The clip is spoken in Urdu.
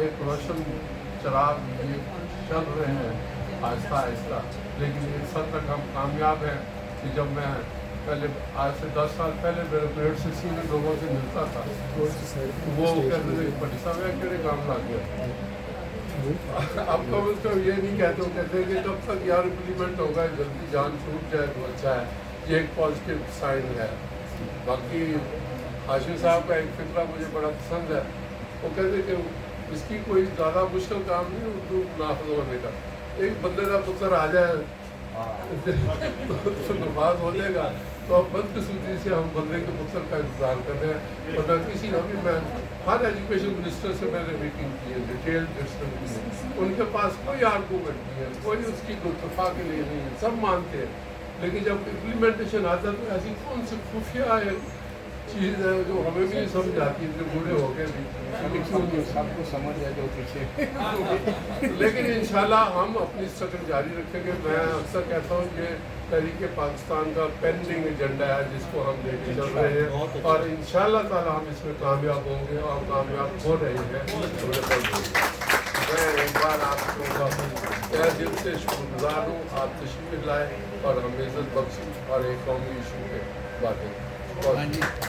ایک روشن چراغ یہ چل رہے ہیں آہستہ آہستہ، لیکن اس حد تک ہم کامیاب ہیں کہ جب میں پہلے آج سے 10 سال پہلے میرے گریڈ 16 میں لوگوں سے ملتا تھا، وہ کہتے تھے بڑی صاحب ہے کہڑے کام لگ گیا. اب تو اس کو یہ نہیں کہتے، وہ کہتے ہیں کہ جب تک یار امپلیمنٹ ہوگا جلدی جان چھوٹ جائے تو اچھا ہے. یہ ایک پازیٹیو سائن ہے. باقی ہاشمی صاحب کا ایک فکرہ مجھے بڑا پسند ہے. وہ کہتے کہ اس کی کوئی زیادہ مشکل کام نہیں اردو نافذ ہونے کا. ایک بندے کا پتر آ جائے تو نفاذ ہو جائے گا. تو اب بدقسمتی سے ہم بندے کے پتر کا انتظار کر رہے ہیں. ورنہ کسی ابھی میں ہر ایجوکیشن منسٹر سے میں نے میٹنگ کی ہے، ڈیٹیل ڈسکشن کی ہے. ان کے پاس کوئی آرگومنٹ نہیں ہے، کوئی اس کی دفاع کے لیے نہیں ہے، سب مانتے ہیں. لیکن جب امپلیمنٹیشن آتا ہے تو ایسی کون سی خفیہ چیز ہے جو ہمیں بھی نہیں سمجھ آتی، جو بوڑھے ہو گئے بھی سب کو سمجھ ہے جو پیچھے. لیکن انشاءاللہ ہم اپنی اسٹرگل جاری رکھیں گے. میں اکثر کہتا ہوں کہ تحریک پاکستان کا پینڈنگ ایجنڈا ہے جس کو ہم لے کے چل رہے ہیں، اور انشاءاللہ تعالی ہم اس میں کامیاب ہوں گے اور کامیاب ہو رہے ہیں. میں ایک بار آپ کو تہ دل سے شکر گزار ہوں، آپ تشریف لائے اور ہمیں عزت بخشی اور ایک قومی ایشو پہ باتیں.